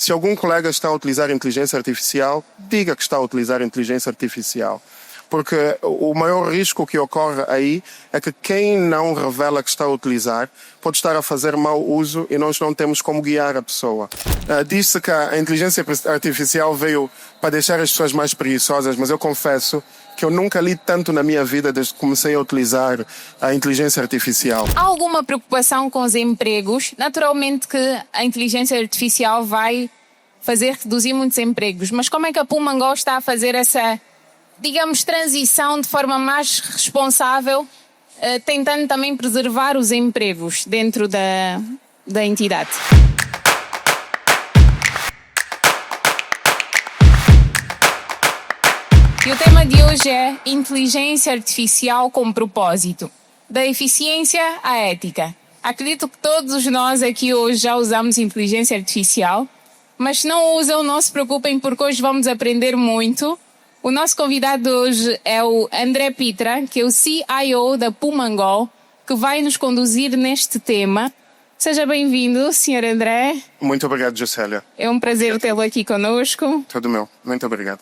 Se algum colega está a utilizar inteligência artificial, diga que está a utilizar inteligência artificial. Porque o maior risco que ocorre aí é que quem não revela que está a utilizar pode estar a fazer mau uso e nós não temos como guiar a pessoa. Diz-se que a inteligência artificial veio para deixar as pessoas mais preguiçosas, mas eu confesso que eu nunca li tanto na minha vida desde que comecei a utilizar a inteligência artificial. Há alguma preocupação com os empregos? Naturalmente que a inteligência artificial vai fazer reduzir muitos empregos, mas como é que a Pumangol está a fazer essa, digamos, transição de forma mais responsável, tentando também preservar os empregos dentro da entidade? E o tema de hoje é inteligência artificial com propósito, da eficiência à ética. Acredito que todos nós aqui hoje já usamos inteligência artificial, mas se não usam, não se preocupem porque hoje vamos aprender muito. O nosso convidado de hoje é o André Pitra, que é o CIO da Pumangol, que vai nos conduzir neste tema. Seja bem-vindo, Sr. André. Muito obrigado, Juscelia. É um prazer tê-lo aqui conosco. Todo meu. Muito obrigado.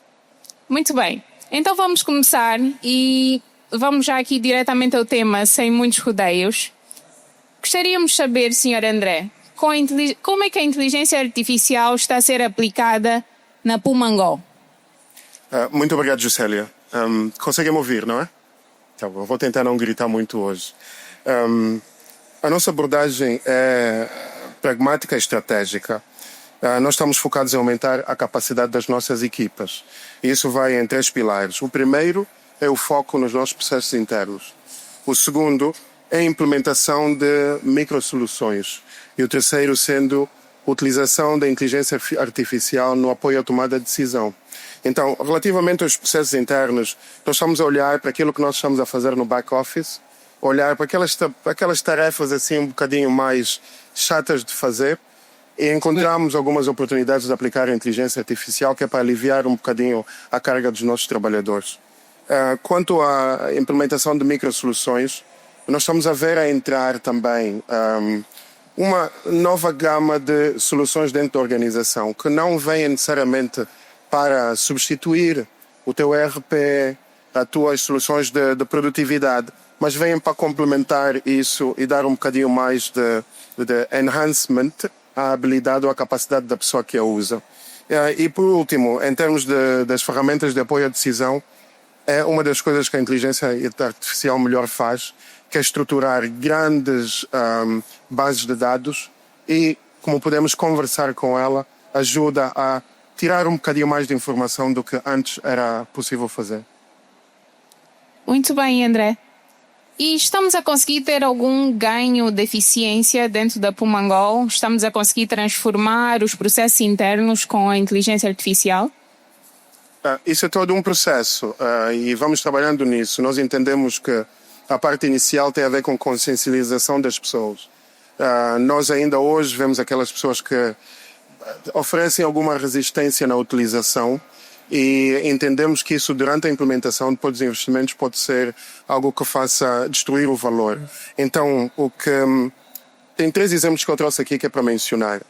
Muito bem. Então vamos começar e vamos já aqui diretamente ao tema, sem muitos rodeios. Gostaríamos de saber, Sr. André, como é que a inteligência artificial está a ser aplicada na Pumangol? Muito obrigado, Juscelia. Conseguem me ouvir, não é? Então, eu vou tentar não gritar muito hoje. A nossa abordagem é pragmática e estratégica. Nós estamos focados em aumentar a capacidade das nossas equipas. E isso vai em 3 pilares. O primeiro é o foco nos nossos processos internos. O segundo é a implementação de microsoluções. E o terceiro sendo a utilização da inteligência artificial no apoio à tomada de decisão. Então, relativamente aos processos internos, nós estamos a olhar para aquilo que nós estamos a fazer no back-office, olhar para aquelas tarefas assim um bocadinho mais chatas de fazer, e encontramos algumas oportunidades de aplicar a inteligência artificial que é para aliviar um bocadinho a carga dos nossos trabalhadores. Quanto à implementação de microsoluções, nós estamos a ver a entrar também uma nova gama de soluções dentro da organização que não vêm necessariamente para substituir o teu ERP, as tuas soluções de produtividade, mas vêm para complementar isso e dar um bocadinho mais de enhancement à habilidade ou à capacidade da pessoa que a usa. E por último, em termos das ferramentas de apoio à decisão, é uma das coisas que a inteligência artificial melhor faz, que é estruturar grandes bases de dados e, como podemos conversar com ela, ajuda a tirar um bocadinho mais de informação do que antes era possível fazer. Muito bem, André. E estamos a conseguir ter algum ganho de eficiência dentro da Pumangol? Estamos a conseguir transformar os processos internos com a inteligência artificial? Isso é todo um processo e vamos trabalhando nisso. Nós entendemos que a parte inicial tem a ver com consciencialização das pessoas. Nós ainda hoje vemos aquelas pessoas que oferecem alguma resistência na utilização e entendemos que isso durante a implementação depois dos investimentos pode ser algo que faça destruir o valor. Então, tem 3 exemplos que eu trouxe aqui que é para mencionar.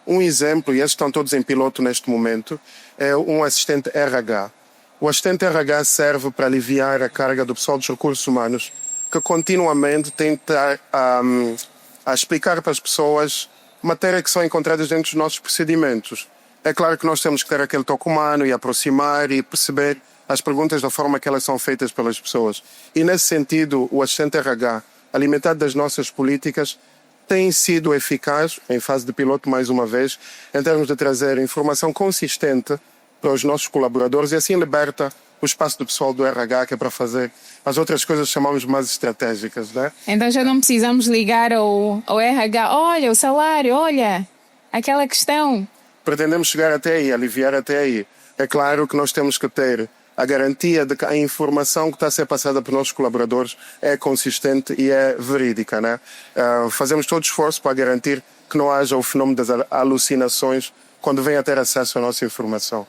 Um exemplo, e estes estão todos em piloto neste momento, é um assistente RH. O assistente RH serve para aliviar a carga do pessoal dos recursos humanos que continuamente tenta a explicar para as pessoas matérias que são encontradas dentro dos nossos procedimentos. É claro que nós temos que ter aquele toque humano e aproximar e perceber as perguntas da forma que elas são feitas pelas pessoas. E nesse sentido, o assistente RH, alimentado das nossas políticas, tem sido eficaz, em fase de piloto mais uma vez, em termos de trazer informação consistente para os nossos colaboradores e assim liberta o espaço do pessoal do RH, que é para fazer as outras coisas que chamamos mais estratégicas, né? Então já não precisamos ligar ao RH, olha, o salário, olha, aquela questão. Pretendemos chegar até aí, aliviar até aí. É claro que nós temos que ter a garantia de que a informação que está a ser passada por nossos colaboradores é consistente e é verídica, né? Fazemos todo o esforço para garantir que não haja o fenómeno das alucinações quando vem a ter acesso à nossa informação.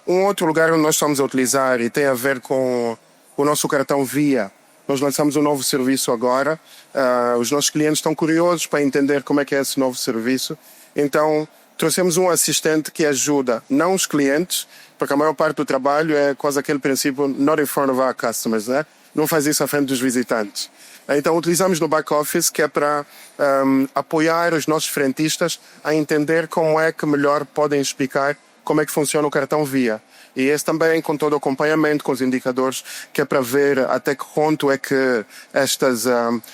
Um outro lugar onde nós estamos a utilizar e tem a ver com o nosso cartão Via. Nós lançamos um novo serviço agora. Os nossos clientes estão curiosos para entender como é que é esse novo serviço. Então, trouxemos um assistente que ajuda não os clientes, porque a maior parte do trabalho é quase aquele princípio not in front of our customers, né? Não faz isso à frente dos visitantes. Então utilizamos no back-office, que é para apoiar os nossos frentistas a entender como é que melhor podem explicar como é que funciona o cartão Via. E esse também com todo o acompanhamento, com os indicadores, que é para ver até que ponto é que estas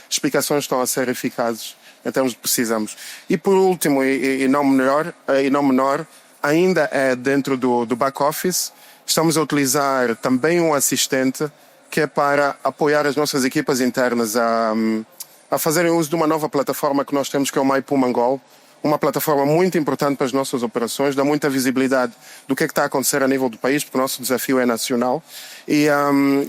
explicações estão a ser eficazes em termos de precisamos. E por último, e não menor, ainda é dentro do back-office, estamos a utilizar também um assistente que é para apoiar as nossas equipas internas a fazerem uso de uma nova plataforma que nós temos, que é o MyPumangol, uma plataforma muito importante para as nossas operações, dá muita visibilidade do que está a acontecer a nível do país, porque o nosso desafio é nacional. E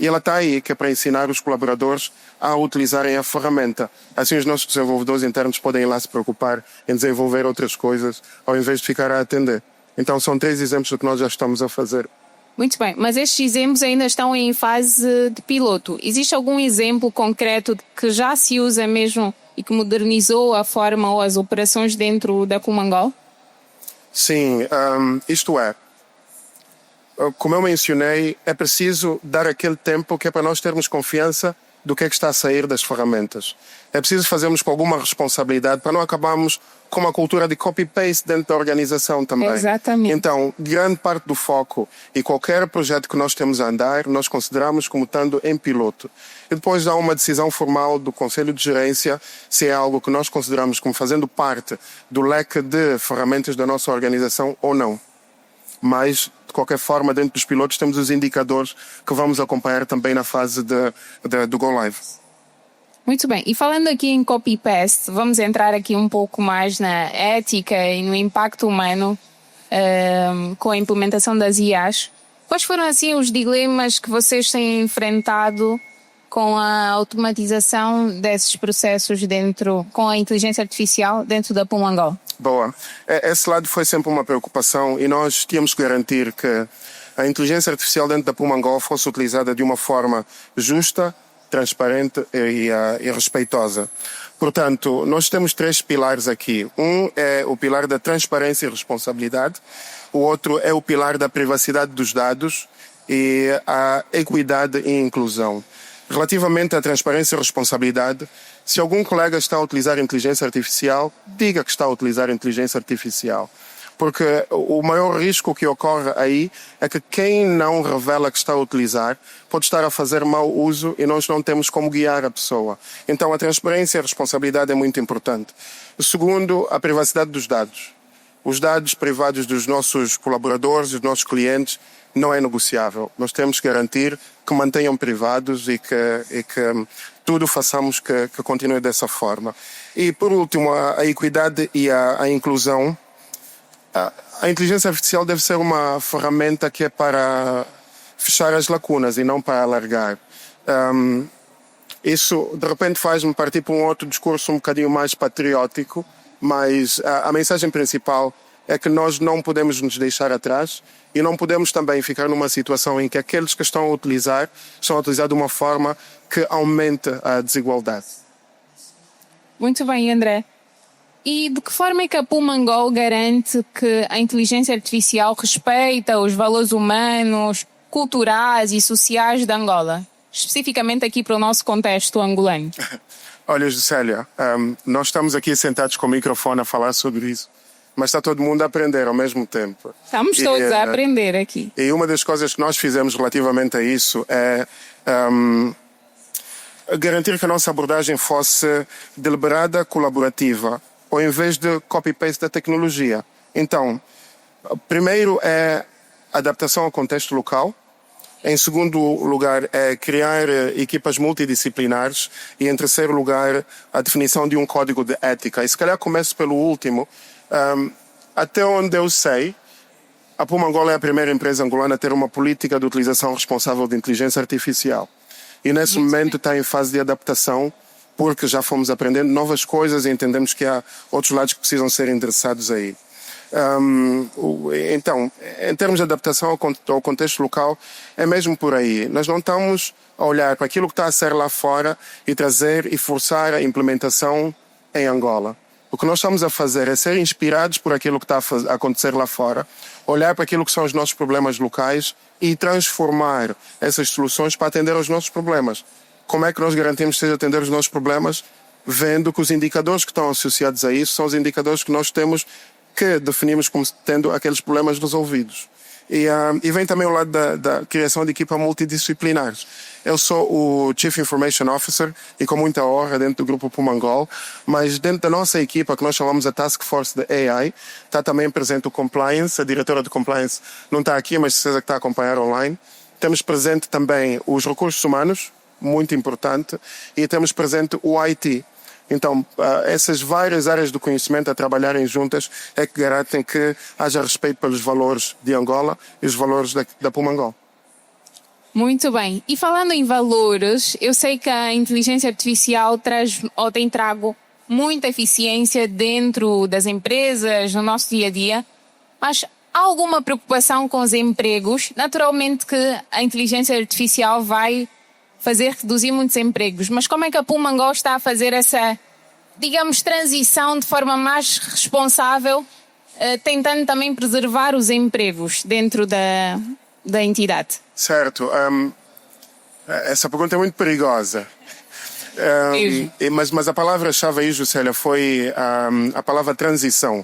ela está aí, que é para ensinar os colaboradores a utilizarem a ferramenta. Assim os nossos desenvolvedores internos podem ir lá se preocupar em desenvolver outras coisas, ao invés de ficar a atender. Então são 3 exemplos do que nós já estamos a fazer. Muito bem, mas estes exemplos ainda estão em fase de piloto. Existe algum exemplo concreto que já se usa mesmo e que modernizou a forma ou as operações dentro da Pumangol? Sim, isto é, como eu mencionei, é preciso dar aquele tempo que é para nós termos confiança do que é que está a sair das ferramentas. É preciso fazermos com alguma responsabilidade para não acabarmos com uma cultura de copy-paste dentro da organização também. Exatamente. Então, grande parte do foco e qualquer projeto que nós temos a andar, nós consideramos como estando em piloto. E depois há uma decisão formal do Conselho de Gerência se é algo que nós consideramos como fazendo parte do leque de ferramentas da nossa organização ou não. Mas, de qualquer forma, dentro dos pilotos temos os indicadores que vamos acompanhar também na fase do Go Live. Muito bem. E falando aqui em copy-paste, vamos entrar aqui um pouco mais na ética e no impacto humano com a implementação das IAs. Quais foram, assim, os dilemas que vocês têm enfrentado com a automatização desses processos com a inteligência artificial dentro da Pumangol? Boa. Esse lado foi sempre uma preocupação e nós tínhamos que garantir que a inteligência artificial dentro da Pumangol fosse utilizada de uma forma justa, transparente e respeitosa. Portanto, nós temos 3 pilares aqui. Um é o pilar da transparência e responsabilidade, o outro é o pilar da privacidade dos dados e a equidade e inclusão. Relativamente à transparência e responsabilidade, se algum colega está a utilizar inteligência artificial, diga que está a utilizar inteligência artificial. Porque o maior risco que ocorre aí é que quem não revela que está a utilizar pode estar a fazer mau uso e nós não temos como guiar a pessoa. Então a transparência e a responsabilidade é muito importante. O segundo, a privacidade dos dados. Os dados privados dos nossos colaboradores, dos nossos clientes, não é negociável. Nós temos que garantir que mantenham privados e que tudo façamos que continue dessa forma. E por último, a equidade e a inclusão. A inteligência artificial deve ser uma ferramenta que é para fechar as lacunas e não para alargar. Isso, de repente, faz-me partir para um outro discurso um bocadinho mais patriótico, mas a mensagem principal é que nós não podemos nos deixar atrás e não podemos também ficar numa situação em que aqueles que estão a utilizar de uma forma que aumente a desigualdade. Muito bem, André. E de que forma é que a Pumangol garante que a inteligência artificial respeita os valores humanos, culturais e sociais de Angola? Especificamente aqui para o nosso contexto angolano. Olha, Juscelia, nós estamos aqui sentados com o microfone a falar sobre isso, mas está todo mundo a aprender ao mesmo tempo. Estamos todos a aprender aqui. E uma das coisas que nós fizemos relativamente a isso é garantir que a nossa abordagem fosse deliberada, colaborativa, ao invés de copy-paste da tecnologia. Então, primeiro é adaptação ao contexto local. Em segundo lugar, é criar equipas multidisciplinares. E em terceiro lugar, a definição de um código de ética. E se calhar começo pelo último. Até onde eu sei, a Pumangol é a primeira empresa angolana a ter uma política de utilização responsável de inteligência artificial. E nesse momento está em fase de adaptação, porque já fomos aprendendo novas coisas e entendemos que há outros lados que precisam ser endereçados aí. Então, em termos de adaptação ao contexto local, é mesmo por aí. Nós não estamos a olhar para aquilo que está a ser lá fora e trazer e forçar a implementação em Angola. O O que nós estamos a fazer é ser inspirados por aquilo que está a acontecer lá fora, olhar para aquilo que são os nossos problemas locais e transformar essas soluções para atender aos nossos problemas. Como é que nós garantimos que seja atender os nossos problemas? Vendo que os indicadores que estão associados a isso são os indicadores que nós temos que definimos como tendo aqueles problemas resolvidos. E vem também o lado da criação de equipa multidisciplinares. Eu sou o Chief Information Officer e com muita honra dentro do grupo Pumangol, mas dentro da nossa equipa, que nós chamamos a Task Force de AI, está também presente o Compliance, a diretora de Compliance não está aqui, mas certeza que está a acompanhar online. Temos presente também os recursos humanos, muito importante, e temos presente o IT. Então, essas várias áreas do conhecimento a trabalharem juntas é que garantem que haja respeito pelos valores de Angola e os valores da Pumangol. Muito bem. E falando em valores, eu sei que a inteligência artificial traz ou tem trago muita eficiência dentro das empresas, no nosso dia a dia, mas há alguma preocupação com os empregos? Naturalmente que a inteligência artificial vai fazer reduzir muitos empregos, mas como é que a Pumangol está a fazer essa, digamos, transição de forma mais responsável, tentando também preservar os empregos dentro da entidade? Certo. Essa pergunta é muito perigosa. Mas a palavra-chave aí, Juscelia, foi a palavra transição.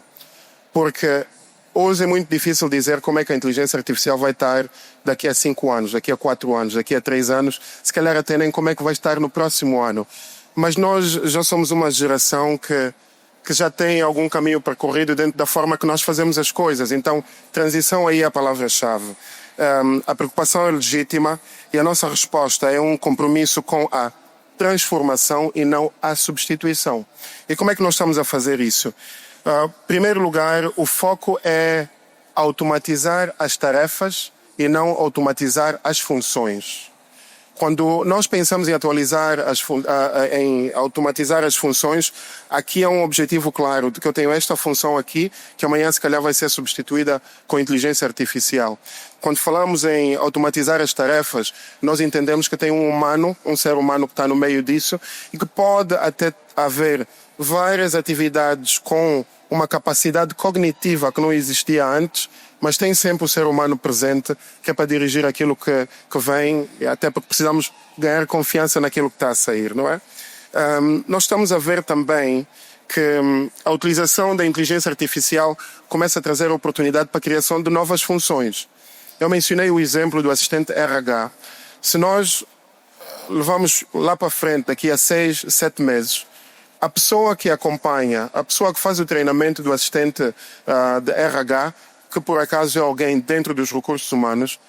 Porque hoje é muito difícil dizer como é que a inteligência artificial vai estar daqui a 5 anos, daqui a 4 anos, daqui a 3 anos, se calhar até nem como é que vai estar no próximo ano. Mas nós já somos uma geração que já tem algum caminho percorrido dentro da forma que nós fazemos as coisas. Então, transição aí é a palavra-chave. A preocupação é legítima e a nossa resposta é um compromisso com a transformação e não a substituição. E como é que nós estamos a fazer isso? Em primeiro lugar, o foco é automatizar as tarefas e não automatizar as funções. Quando nós pensamos em em automatizar as funções, aqui há um objetivo claro, de que eu tenho esta função aqui, que amanhã se calhar vai ser substituída com inteligência artificial. Quando falamos em automatizar as tarefas, nós entendemos que tem um ser humano que está no meio disso e que pode até haver várias atividades com uma capacidade cognitiva que não existia antes, mas tem sempre o ser humano presente, que é para dirigir aquilo que vem, e até porque precisamos ganhar confiança naquilo que está a sair, não é? Nós estamos a ver também que a utilização da inteligência artificial começa a trazer oportunidade para a criação de novas funções. Eu mencionei o exemplo do assistente RH. Se nós levamos lá para frente, daqui a 6, 7 meses, a pessoa que acompanha, a pessoa que faz o treinamento do assistente de RH, que por acaso é alguém dentro dos recursos humanos,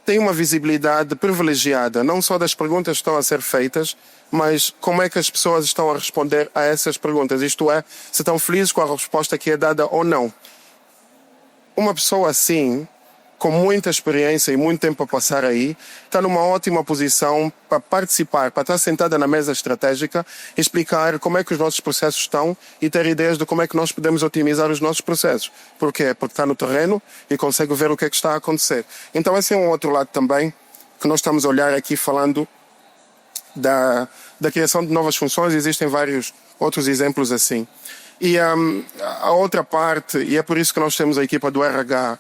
tem uma visibilidade privilegiada, não só das perguntas que estão a ser feitas, mas como é que as pessoas estão a responder a essas perguntas. Isto é, se estão felizes com a resposta que é dada ou não. Uma pessoa assim, com muita experiência e muito tempo a passar aí, está numa ótima posição para participar, para estar sentada na mesa estratégica, explicar como é que os nossos processos estão e ter ideias de como é que nós podemos otimizar os nossos processos. Por quê? Porque está no terreno e consegue ver o que é que está a acontecer. Então esse é um outro lado também que nós estamos a olhar aqui falando da criação de novas funções. Existem vários outros exemplos assim. E a outra parte, e é por isso que nós temos a equipa do RH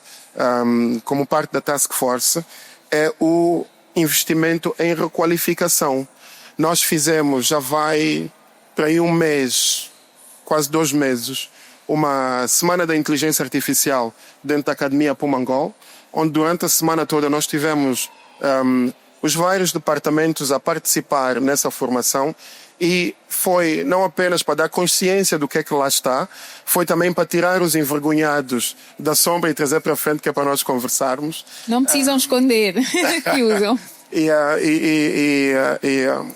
como parte da Task Force, é o investimento em requalificação. Nós fizemos, já vai para aí 1 mês, quase 2 meses, uma semana da inteligência artificial dentro da Academia Pumangol, onde durante a semana toda nós tivemos os vários departamentos a participar nessa formação. E foi não apenas para dar consciência do que é que lá está, foi também para tirar os envergonhados da sombra e trazer para frente, que é para nós conversarmos. Não precisam esconder que usam.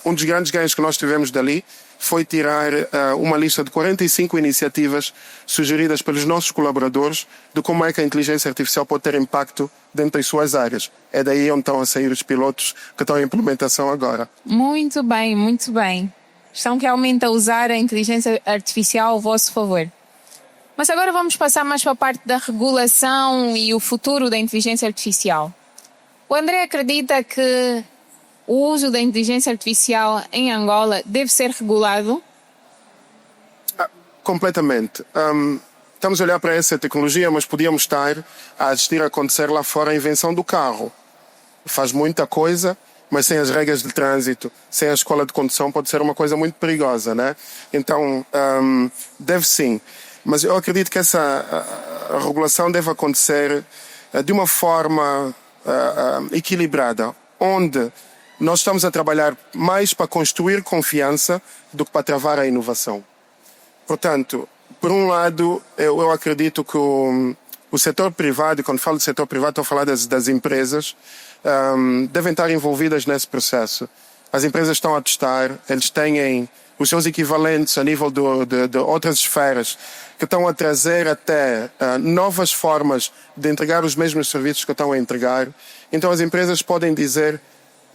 Um dos grandes ganhos que nós tivemos dali foi tirar uma lista de 45 iniciativas sugeridas pelos nossos colaboradores de como é que a inteligência artificial pode ter impacto dentro das suas áreas. É daí onde estão a sair os pilotos que estão em implementação agora. Muito bem, muito bem. Estão realmente a usar a inteligência artificial ao vosso favor. Mas agora vamos passar mais para a parte da regulação e o futuro da inteligência artificial. O André acredita que o uso da inteligência artificial em Angola deve ser regulado? Completamente. Estamos a olhar para essa tecnologia, mas podíamos estar a assistir a acontecer lá fora a invenção do carro. Faz muita coisa, mas sem as regras de trânsito, sem a escola de condução, pode ser uma coisa muito perigosa, né? Então, deve sim. Mas eu acredito que a regulação deve acontecer de uma forma equilibrada, onde nós estamos a trabalhar mais para construir confiança do que para travar a inovação. Portanto, por um lado, eu acredito que o setor privado, e quando falo de setor privado estou a falar das empresas, devem estar envolvidas nesse processo. As empresas estão a testar, eles têm os seus equivalentes a nível de outras esferas que estão a trazer até novas formas de entregar os mesmos serviços que estão a entregar. Então as empresas podem dizer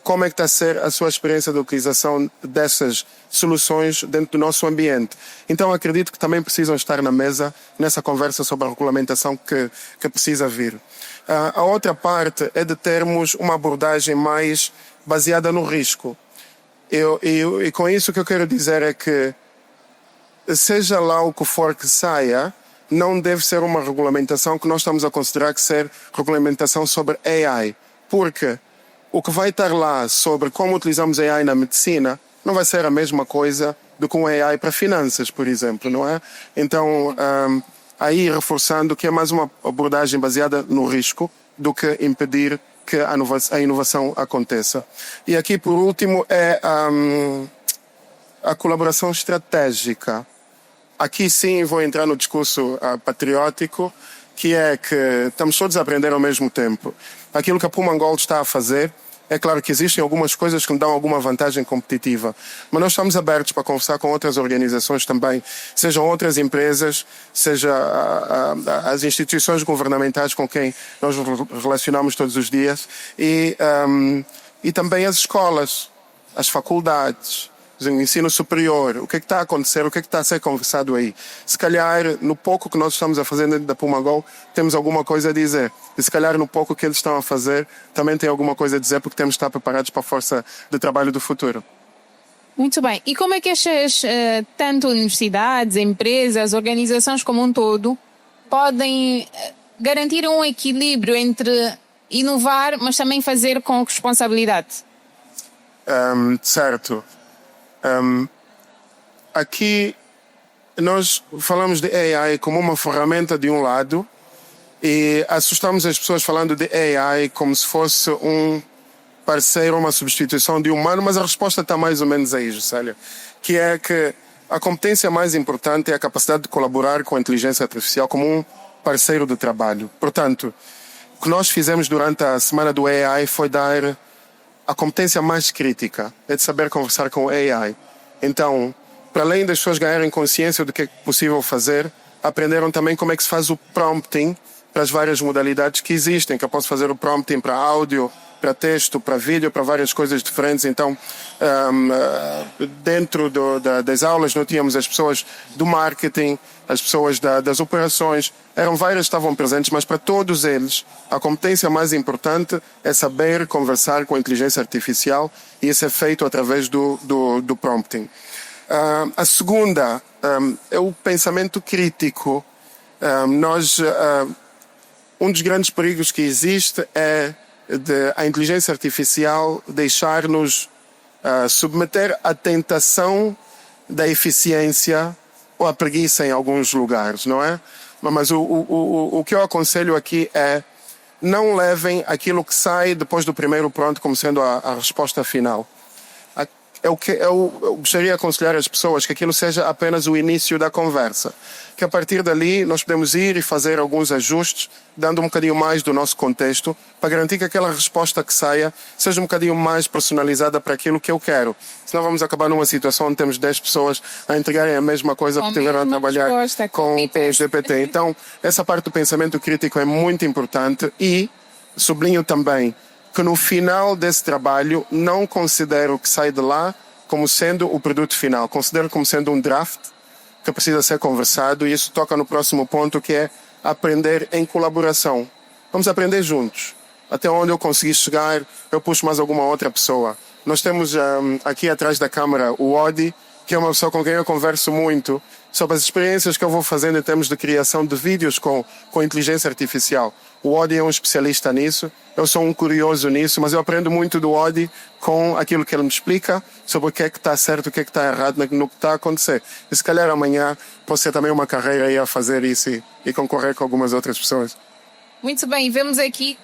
como é que está a ser a sua experiência de utilização dessas soluções dentro do nosso ambiente. Então acredito que também precisam estar na mesa nessa conversa sobre a regulamentação que precisa vir. A outra parte é de termos uma abordagem mais baseada no risco. E com isso o que eu quero dizer é que, seja lá o que for que saia, não deve ser uma regulamentação que nós estamos a considerar que ser regulamentação sobre AI. Porque o que vai estar lá sobre como utilizamos AI na medicina não vai ser a mesma coisa do que um AI para finanças, por exemplo, não é? Então, aí reforçando que é mais uma abordagem baseada no risco do que impedir que a inovação aconteça. E aqui, por último, é a colaboração estratégica. Aqui sim vou entrar no discurso patriótico, que é que estamos todos a aprender ao mesmo tempo. Aquilo que a Puma Gold está a fazer, é claro que existem algumas coisas que me dão alguma vantagem competitiva, mas nós estamos abertos para conversar com outras organizações também, sejam outras empresas, seja as instituições governamentais com quem nós relacionamos todos os dias e também as escolas, as faculdades, o ensino superior, o que é que está a acontecer, o que é que está a ser conversado aí. Se calhar, no pouco que nós estamos a fazer dentro da Puma Go, temos alguma coisa a dizer. E se calhar, no pouco que eles estão a fazer, também tem alguma coisa a dizer, porque temos de estar preparados para a força de trabalho do futuro. Muito bem. E como é que estas, tanto universidades, empresas, organizações como um todo, podem garantir um equilíbrio entre inovar, mas também fazer com responsabilidade? Certo. Aqui nós falamos de AI como uma ferramenta de um lado e assustamos as pessoas falando de AI como se fosse um parceiro, uma substituição de humano, mas a resposta está mais ou menos aí, Juscelia, que é que a competência mais importante é a capacidade de colaborar com a inteligência artificial como um parceiro de trabalho. Portanto, o que nós fizemos durante a semana do AI foi dar a competência mais crítica, é de saber conversar com o AI. Então, para além das pessoas ganharem consciência do que é possível fazer, aprenderam também como é que se faz o prompting para as várias modalidades que existem, que eu posso fazer o prompting para áudio, para texto, para vídeo, para várias coisas diferentes. Então, dentro das aulas, nós tínhamos as pessoas do marketing, as pessoas das operações, várias que estavam presentes, mas para todos eles, a competência mais importante é saber conversar com a inteligência artificial e isso é feito através do prompting. A segunda é o pensamento crítico. Um dos grandes perigos que existe é a inteligência artificial deixar-nos submeter à tentação da eficiência ou à preguiça em alguns lugares, não é? Mas o que eu aconselho aqui é não levem aquilo que sai depois do primeiro pronto como sendo a resposta final. Eu gostaria de aconselhar as pessoas que aquilo seja apenas o início da conversa. Que a partir dali nós podemos ir e fazer alguns ajustes, dando um bocadinho mais do nosso contexto, para garantir que aquela resposta que saia seja um bocadinho mais personalizada para aquilo que eu quero. Senão vamos acabar numa situação onde temos 10 pessoas a entregarem a mesma coisa porque tiveram a trabalhar com o GPT. Então, essa parte do pensamento crítico é muito importante e sublinho também que no final desse trabalho não considero o que sai de lá como sendo o produto final. Considero como sendo um draft que precisa ser conversado e isso toca no próximo ponto, que é aprender em colaboração. Vamos aprender juntos. Até onde eu conseguir chegar, eu puxo mais alguma outra pessoa. Nós temos aqui atrás da câmara o Odi, que é uma pessoa com quem eu converso muito sobre as experiências que eu vou fazendo em termos de criação de vídeos com inteligência artificial. O Odi é um especialista nisso, eu sou um curioso nisso, mas eu aprendo muito do Odi com aquilo que ele me explica sobre o que é que está certo, o que é que está errado no que está a acontecer. E se calhar amanhã posso ter também uma carreira aí a fazer isso e concorrer com algumas outras pessoas. Muito bem, vemos aqui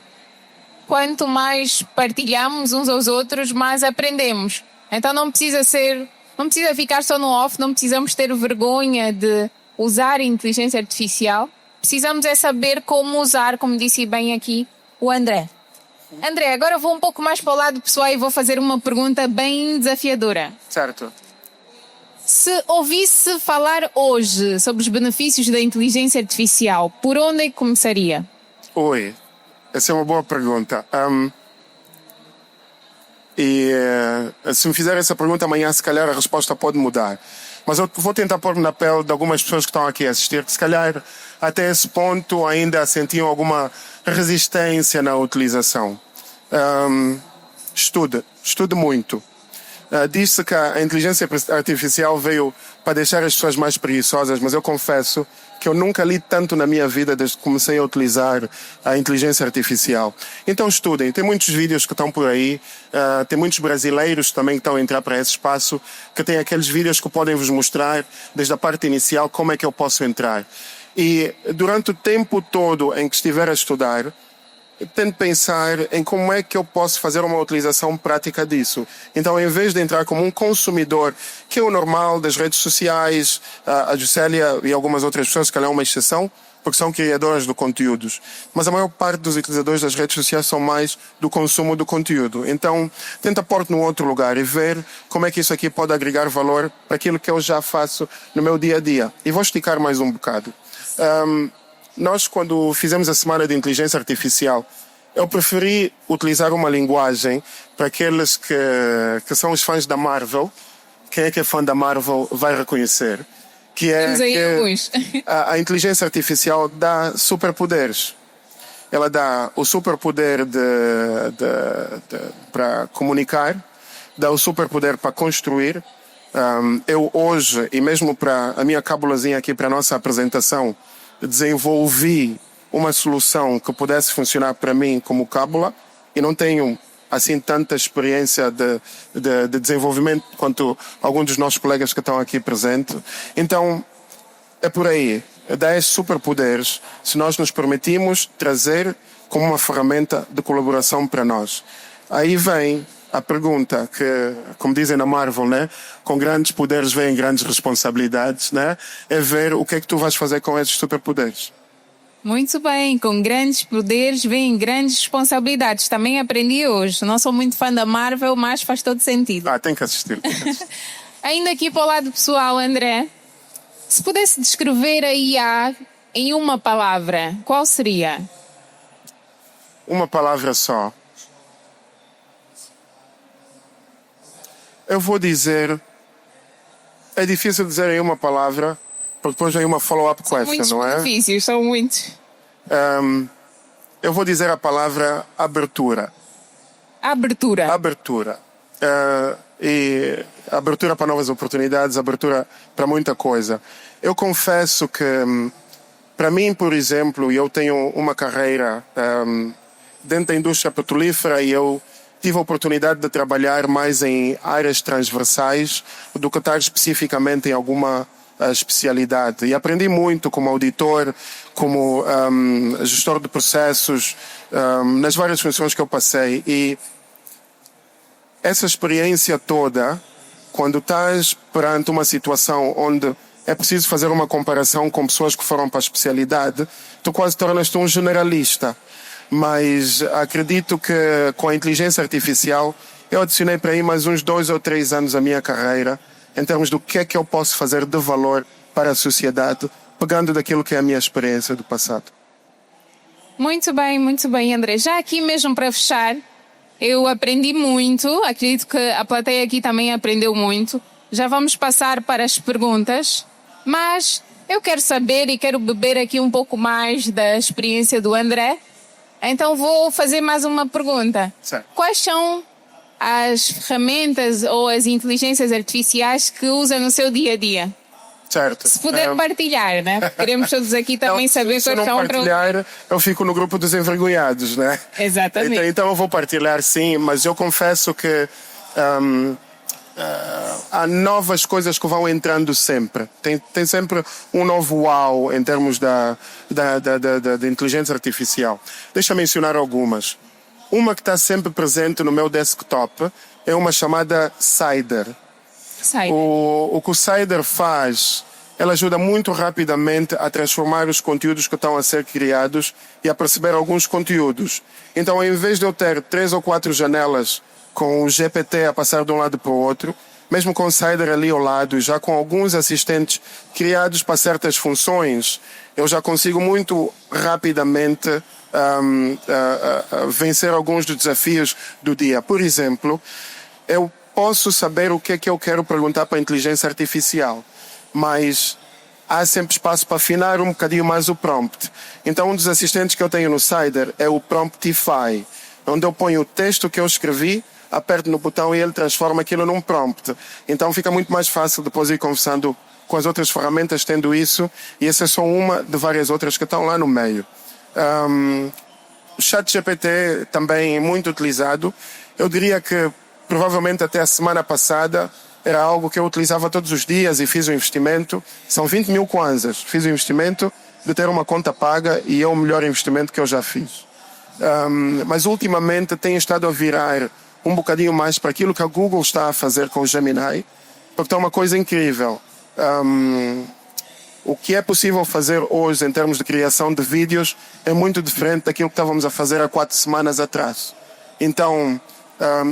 quanto mais partilhamos uns aos outros, mais aprendemos. Então não precisa ficar só no off, não precisamos ter vergonha de usar a inteligência artificial. Precisamos é saber como usar, como disse bem aqui o André. André, agora vou um pouco mais para o lado pessoal e vou fazer uma pergunta bem desafiadora. Certo. Se ouvisse falar hoje sobre os benefícios da inteligência artificial, por onde é que começaria? Oi, essa é uma boa pergunta. Se me fizer essa pergunta amanhã, se calhar a resposta pode mudar. Mas eu vou tentar pôr na pele de algumas pessoas que estão aqui a assistir, que se calhar até esse ponto ainda sentiam alguma resistência na utilização. Estude muito. Diz-se que a inteligência artificial veio para deixar as pessoas mais preguiçosas, mas eu confesso que eu nunca li tanto na minha vida desde que comecei a utilizar a inteligência artificial. Então estudem, tem muitos vídeos que estão por aí, tem muitos brasileiros também que estão a entrar para esse espaço, que têm aqueles vídeos que podem vos mostrar desde a parte inicial como é que eu posso entrar. E durante o tempo todo em que estiver a estudar, tento pensar em como é que eu posso fazer uma utilização prática disso. Então, em vez de entrar como um consumidor, que é o normal das redes sociais, a Juscelia e algumas outras pessoas, que é uma exceção, porque são criadoras de conteúdos. Mas a maior parte dos utilizadores das redes sociais são mais do consumo do conteúdo. Então, tenta pôr-te num outro lugar e ver como é que isso aqui pode agregar valor para aquilo que eu já faço no meu dia a dia. E vou esticar mais um bocado. Nós, quando fizemos a Semana de Inteligência Artificial, eu preferi utilizar uma linguagem para aqueles que são os fãs da Marvel. Quem é que é fã da Marvel vai reconhecer. Que é que a inteligência artificial dá superpoderes. Ela dá o superpoder para comunicar, dá o superpoder para construir. Eu hoje, e mesmo para a minha cábulazinha aqui para a nossa apresentação, desenvolvi uma solução que pudesse funcionar para mim como cábula e não tenho assim tanta experiência de desenvolvimento quanto alguns dos nossos colegas que estão aqui presentes. Então é por aí, dá esses superpoderes se nós nos permitimos trazer como uma ferramenta de colaboração para nós. Aí vem a pergunta que, como dizem na Marvel, né? Com grandes poderes vêm grandes responsabilidades, né? É ver o que é que tu vais fazer com esses superpoderes. Muito bem, com grandes poderes vêm grandes responsabilidades. Também aprendi hoje. Não sou muito fã da Marvel, mas faz todo sentido. Tem que assistir. Ainda aqui para o lado pessoal, André, se pudesse descrever a IA em uma palavra, qual seria? Uma palavra só. Eu vou dizer... É difícil dizer em uma palavra, porque depois vem uma follow-up question, não é? São difíceis, são muitos. Eu vou dizer a palavra abertura. Abertura. Abertura. E abertura para novas oportunidades, abertura para muita coisa. Eu confesso que, para mim, por exemplo, eu tenho uma carreira dentro da indústria petrolífera e eu tive a oportunidade de trabalhar mais em áreas transversais do que estar especificamente em alguma especialidade. E aprendi muito como auditor, como gestor de processos, nas várias funções que eu passei. E essa experiência toda, quando estás perante uma situação onde é preciso fazer uma comparação com pessoas que foram para a especialidade, tu quase tornas-te um generalista. Mas acredito que com a inteligência artificial eu adicionei para aí mais uns 2 ou 3 anos à minha carreira em termos do que é que eu posso fazer de valor para a sociedade, pegando daquilo que é a minha experiência do passado. Muito bem, André. Já aqui mesmo para fechar, eu aprendi muito, acredito que a plateia aqui também aprendeu muito. Já vamos passar para as perguntas, mas eu quero saber e quero beber aqui um pouco mais da experiência do André. Então vou fazer mais uma pergunta. Certo. Quais são as ferramentas ou as inteligências artificiais que usa no seu dia a dia? Certo. Se puder partilhar, né? Queremos todos aqui também saber se eu quais não são partilhar, eu fico no grupo dos envergonhados, né? Exatamente. Então eu vou partilhar, sim, mas eu confesso que há novas coisas que vão entrando sempre. Tem sempre um novo uau em termos da inteligência artificial. Deixa eu mencionar algumas. Uma que está sempre presente no meu desktop é uma chamada Cider. O que o Cider faz, ela ajuda muito rapidamente a transformar os conteúdos que estão a ser criados e a perceber alguns conteúdos. Então, em vez de eu ter 3 ou 4 janelas com o GPT a passar de um lado para o outro, mesmo com o Cider ali ao lado, já com alguns assistentes criados para certas funções, eu já consigo muito rapidamente vencer alguns dos desafios do dia. Por exemplo, eu posso saber o que é que eu quero perguntar para a inteligência artificial, mas há sempre espaço para afinar um bocadinho mais o prompt. Então, um dos assistentes que eu tenho no Cider é o Promptify, onde eu ponho o texto que eu escrevi, aperto no botão e ele transforma aquilo num prompt. Então, fica muito mais fácil depois ir conversando com as outras ferramentas tendo isso, e essa é só uma de várias outras que estão lá no meio. O ChatGPT também é muito utilizado. Eu diria que provavelmente até a semana passada era algo que eu utilizava todos os dias e fiz um investimento. São 20 mil kwanzas. Fiz o investimento de ter uma conta paga e é o melhor investimento que eu já fiz. Mas ultimamente tenho estado a virar um bocadinho mais para aquilo que a Google está a fazer com o Gemini, porque é uma coisa incrível. O que é possível fazer hoje em termos de criação de vídeos é muito diferente daquilo que estávamos a fazer há 4 semanas atrás. Então,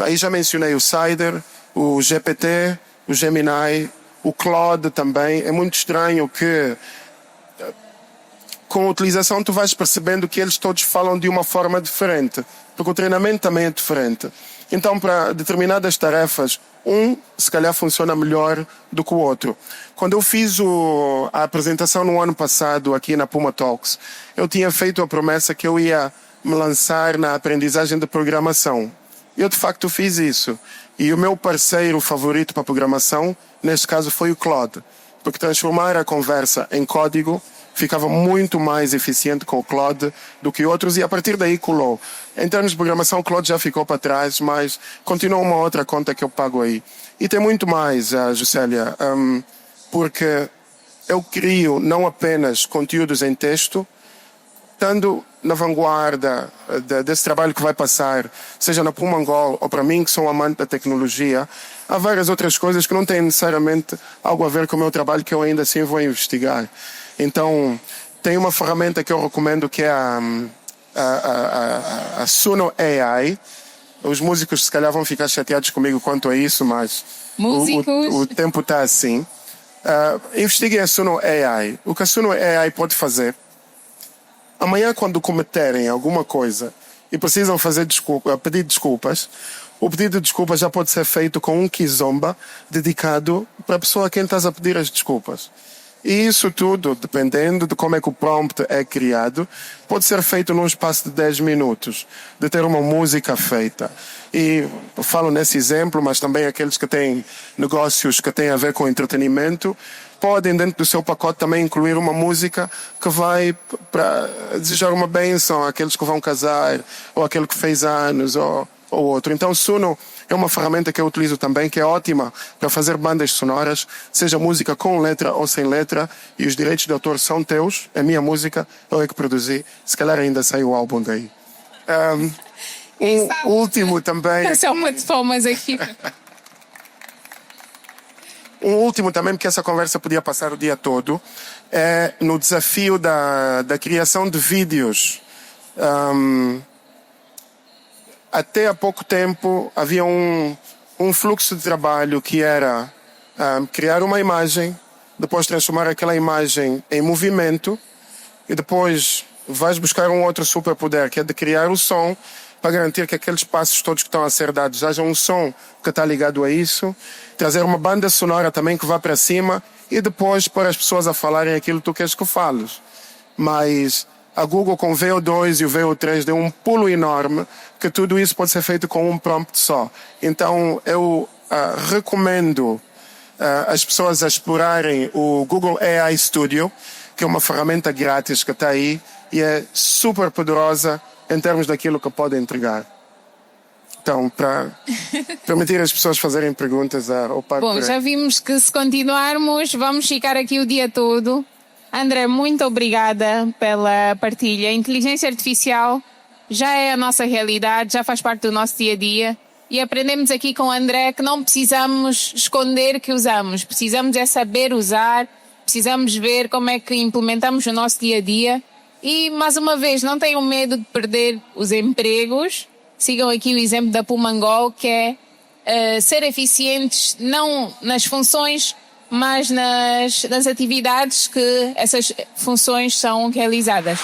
aí já mencionei o Cider, o GPT, o Gemini, o Claude também. É muito estranho que com a utilização tu vais percebendo que eles todos falam de uma forma diferente, porque o treinamento também é diferente. Então, para determinadas tarefas, se calhar funciona melhor do que o outro. Quando eu fiz a apresentação no ano passado aqui na Puma Talks, eu tinha feito a promessa que eu ia me lançar na aprendizagem de programação. Eu, de facto, fiz isso. E o meu parceiro favorito para programação, neste caso, foi o Claude. Porque transformar a conversa em código ficava muito mais eficiente com o Claude do que outros, e a partir daí colou. Em termos de programação, o Claude já ficou para trás, mas continua uma outra conta que eu pago aí. E tem muito mais, Juscelia, porque eu crio não apenas conteúdos em texto, estando na vanguarda desse trabalho que vai passar, seja na Puma Angol ou para mim, que sou um amante da tecnologia, há várias outras coisas que não têm necessariamente algo a ver com o meu trabalho, que eu ainda assim vou investigar. Então, tem uma ferramenta que eu recomendo, que é a Suno AI. Os músicos se calhar vão ficar chateados comigo quanto a isso, mas o tempo está assim. Investiguem a Suno AI. O que a Suno AI pode fazer: amanhã, quando cometerem alguma coisa e precisam pedir desculpas, o pedido de desculpas já pode ser feito com um kizomba dedicado para a pessoa a quem estás a pedir as desculpas. E isso tudo, dependendo de como é que o prompt é criado, pode ser feito num espaço de 10 minutos, de ter uma música feita. E eu falo nesse exemplo, mas também aqueles que têm negócios que têm a ver com entretenimento, podem, dentro do seu pacote, também incluir uma música que vai para desejar uma bênção àqueles que vão casar, ou àquele que fez anos, ou outro. Então, Suno é uma ferramenta que eu utilizo também, que é ótima para fazer bandas sonoras, seja música com letra ou sem letra, e os direitos de autor são teus, é minha música, eu é que produzi, se calhar ainda sai o álbum daí. Último também... Só uma de palmas aqui. Um último também, porque essa conversa podia passar o dia todo, é no desafio da criação de vídeos. Até há pouco tempo havia um fluxo de trabalho que era criar uma imagem, depois transformar aquela imagem em movimento, e depois vais buscar um outro superpoder, que é de criar o som, para garantir que aqueles passos todos que estão a ser dados haja um som que está ligado a isso, trazer uma banda sonora também que vá para cima, e depois pôr as pessoas a falarem aquilo que tu queres que fales. Mas a Google, com o VO2 e o VO3, deu um pulo enorme, que tudo isso pode ser feito com um prompt só. Então eu recomendo as pessoas a explorarem o Google AI Studio, que é uma ferramenta grátis que está aí e é super poderosa em termos daquilo que pode entregar. Então, para permitir as pessoas fazerem perguntas ao Padre. Bom, já vimos que se continuarmos, vamos ficar aqui o dia todo. André, muito obrigada pela partilha. A inteligência artificial já é a nossa realidade, já faz parte do nosso dia a dia. E aprendemos aqui com o André que não precisamos esconder que usamos. Precisamos é saber usar, precisamos ver como é que implementamos no nosso dia a dia. E, mais uma vez, não tenham medo de perder os empregos. Sigam aqui o exemplo da Pumangol, que é ser eficientes não nas funções, mas nas atividades que essas funções são realizadas.